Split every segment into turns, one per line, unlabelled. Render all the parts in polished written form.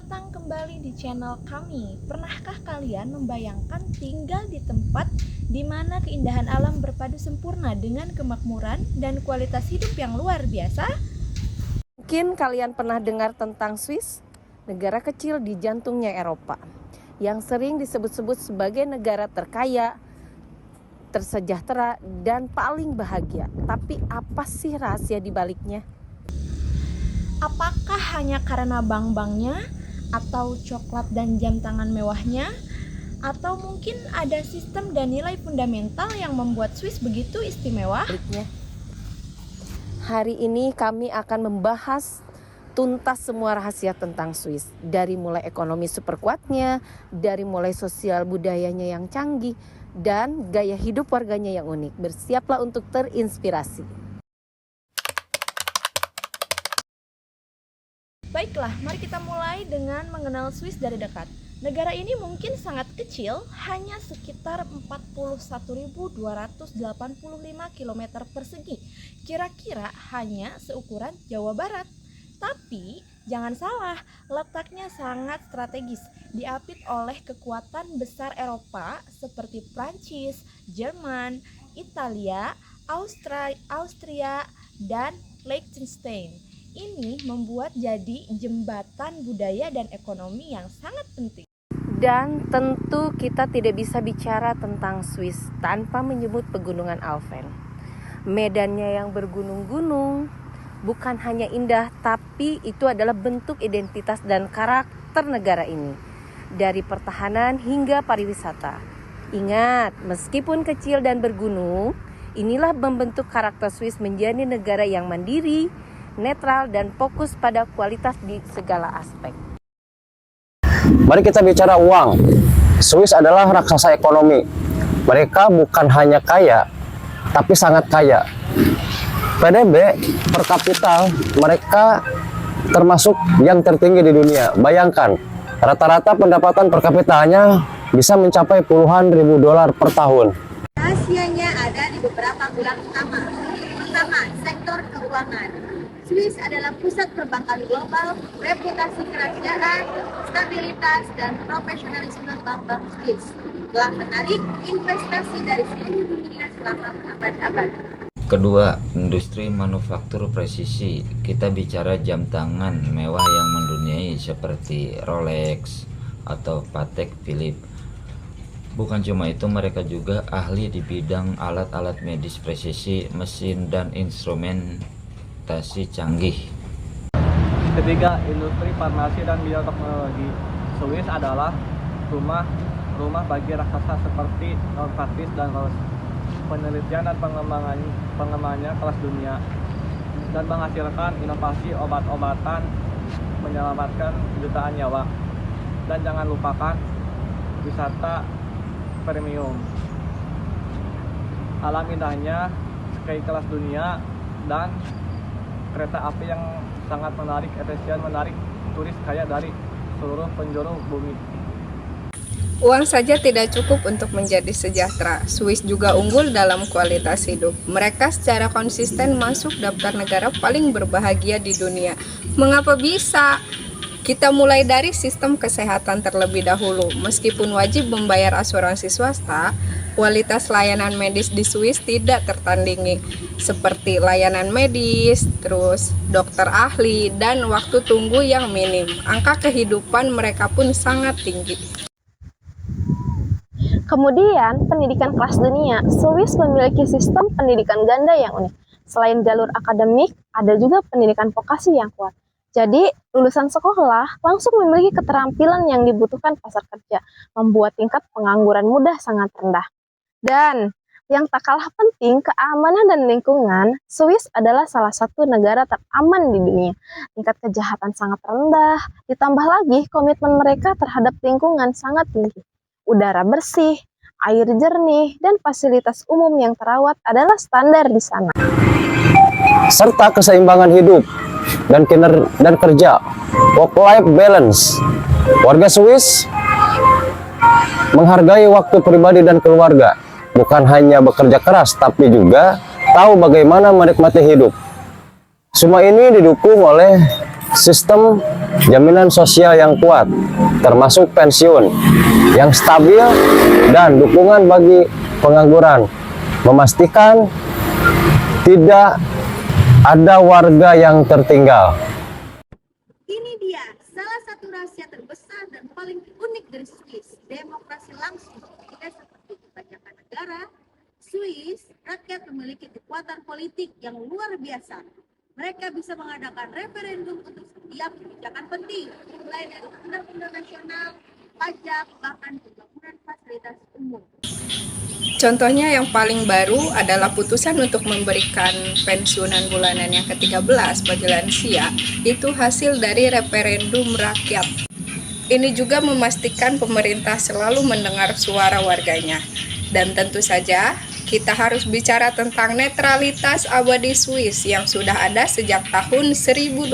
datang kembali di channel kami. Pernahkah kalian membayangkan tinggal di tempat di mana keindahan alam berpadu sempurna dengan kemakmuran dan kualitas hidup yang luar biasa?
Mungkin kalian pernah dengar tentang Swiss, negara kecil di jantungnya Eropa, yang sering disebut-sebut sebagai negara terkaya, tersejahtera, dan paling bahagia. Tapi apa sih rahasia di baliknya?
Apakah hanya karena bank-banknya, atau coklat dan jam tangan mewahnya, atau mungkin ada sistem dan nilai fundamental yang membuat Swiss begitu istimewa?
Hari ini kami akan membahas tuntas semua rahasia tentang Swiss, dari mulai ekonomi super kuatnya, dari mulai sosial budayanya yang canggih, dan gaya hidup warganya yang unik. Bersiaplah untuk terinspirasi.
Baiklah, mari kita mulai dengan mengenal Swiss dari dekat. Negara ini mungkin sangat kecil, hanya sekitar 41.285 km persegi. Kira-kira hanya seukuran Jawa Barat. Tapi jangan salah, letaknya sangat strategis, diapit oleh kekuatan besar Eropa seperti Prancis, Jerman, Italia, Austria, dan Liechtenstein. Ini membuat jadi jembatan budaya dan ekonomi yang sangat penting.
Dan tentu kita tidak bisa bicara tentang Swiss tanpa menyebut pegunungan Alpen. Medannya yang bergunung-gunung bukan hanya indah, tapi itu adalah bentuk identitas dan karakter negara ini. Dari pertahanan hingga pariwisata. Ingat, meskipun kecil dan bergunung, inilah membentuk karakter Swiss menjadi negara yang mandiri, netral, dan fokus pada kualitas di segala aspek.
Mari kita bicara uang. Swiss adalah raksasa ekonomi. Mereka bukan hanya kaya, tapi sangat kaya. PDB per kapita mereka termasuk yang tertinggi di dunia. Bayangkan, rata-rata pendapatan per kapitanya bisa mencapai puluhan ribu dolar per tahun.
Rahasianya ada di beberapa pilar utama. Pertama, sektor keuangan. Swiss adalah pusat perbankan global, reputasi kerajaan, stabilitas, dan profesionalisme bank-bank Swiss telah menarik investasi dari seluruh dunia selama berabad-abad.
Kedua, industri manufaktur presisi. Kita bicara jam tangan mewah yang menduniai seperti Rolex atau Patek Philippe. Bukan cuma itu, mereka juga ahli di bidang alat-alat medis presisi, mesin dan instrumentasi canggih.
Ketiga, industri farmasi dan bioteknologi. Swiss adalah rumah bagi raksasa seperti Novartis dan Roche. Penelitian dan pengembangannya kelas dunia dan menghasilkan inovasi obat-obatan menyelamatkan jutaan nyawa. Dan jangan lupakan wisata premium, alam indahnya, ski kelas dunia, dan kereta api yang sangat menarik, efisien, menarik turis kaya dari seluruh penjuru bumi.
Uang saja tidak cukup untuk menjadi sejahtera. Swiss juga unggul dalam kualitas hidup. Mereka secara konsisten masuk daftar negara paling berbahagia di dunia. Mengapa bisa? Kita mulai dari sistem kesehatan terlebih dahulu. Meskipun wajib membayar asuransi swasta, kualitas layanan medis di Swiss tidak tertandingi. Seperti layanan medis, terus dokter ahli, dan waktu tunggu yang minim. Angka kehidupan mereka pun sangat tinggi.
Kemudian, pendidikan kelas dunia. Swiss memiliki sistem pendidikan ganda yang unik. Selain jalur akademik, ada juga pendidikan vokasi yang kuat. Jadi, lulusan sekolah langsung memiliki keterampilan yang dibutuhkan pasar kerja, membuat tingkat pengangguran muda sangat rendah. Dan, yang tak kalah penting, keamanan dan lingkungan. Swiss adalah salah satu negara teraman di dunia. Tingkat kejahatan sangat rendah, ditambah lagi komitmen mereka terhadap lingkungan sangat tinggi. Udara bersih, air jernih, dan fasilitas umum yang terawat adalah standar di sana.
Serta keseimbangan hidup dan kerja, work-life balance. Warga Swiss menghargai waktu pribadi dan keluarga, bukan hanya bekerja keras, tapi juga tahu bagaimana menikmati hidup. Semua ini didukung oleh sistem jaminan sosial yang kuat, termasuk pensiun yang stabil dan dukungan bagi pengangguran, memastikan tidak ada warga yang tertinggal.
Ini dia salah satu rahasia terbesar dan paling unik dari Swiss, demokrasi langsung. Tidak seperti kebanyakan negara, Swiss, rakyat memiliki kekuatan politik yang luar biasa. Mereka bisa mengadakan referendum untuk setiap kebijakan penting, mulai dari undang-undang nasional, pajak, bahkan pembangunan fasilitas umum.
Contohnya yang paling baru adalah putusan untuk memberikan pensiunan bulanan yang ke-13 bagi lansia, itu hasil dari referendum rakyat. Ini juga memastikan pemerintah selalu mendengar suara warganya. Dan tentu saja, kita harus bicara tentang netralitas abadi Swiss yang sudah ada sejak tahun 1815.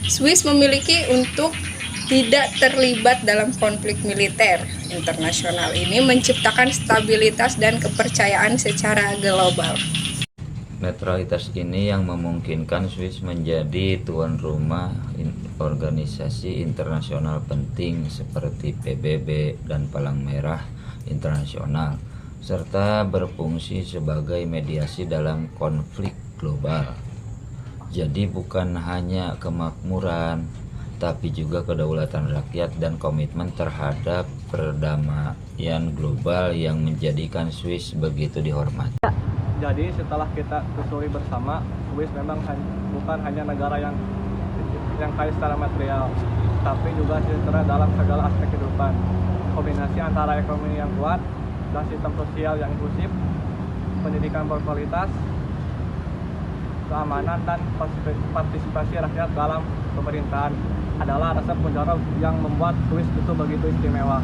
Swiss memiliki untuk tidak terlibat dalam konflik militer internasional. Ini menciptakan stabilitas dan kepercayaan secara global.
Netralitas ini yang memungkinkan Swiss menjadi tuan rumah organisasi internasional penting seperti PBB dan Palang Merah Internasional, serta berfungsi sebagai mediasi dalam konflik global. Jadi bukan hanya kemakmuran, tapi juga kedaulatan rakyat dan komitmen terhadap perdamaian global yang menjadikan Swiss begitu dihormati.
Jadi setelah kita telusuri bersama, Swiss memang bukan hanya negara yang kaya secara material, tapi juga sejahtera dalam segala aspek kehidupan. Kombinasi antara ekonomi yang kuat dan sistem sosial yang inklusif, pendidikan berkualitas, keamanan dan partisipasi rakyat dalam pemerintahan adalah resep penjara yang membuat Swiss itu begitu istimewa.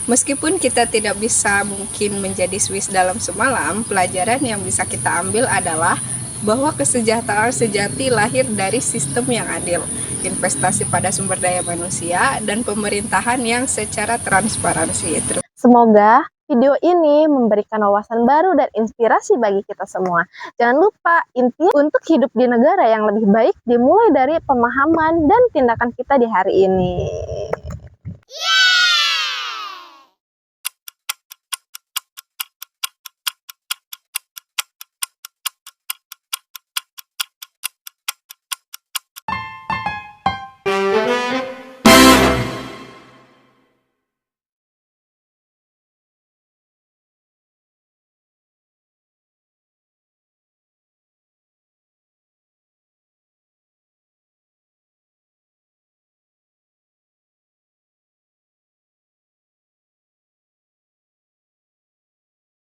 Meskipun kita tidak bisa mungkin menjadi Swiss dalam semalam, pelajaran yang bisa kita ambil adalah bahwa kesejahteraan sejati lahir dari sistem yang adil, investasi pada sumber daya manusia, dan pemerintahan yang secara transparansi.
Semoga video ini memberikan wawasan baru dan inspirasi bagi kita semua. Jangan lupa, intinya untuk hidup di negara yang lebih baik dimulai dari pemahaman dan tindakan kita di hari ini.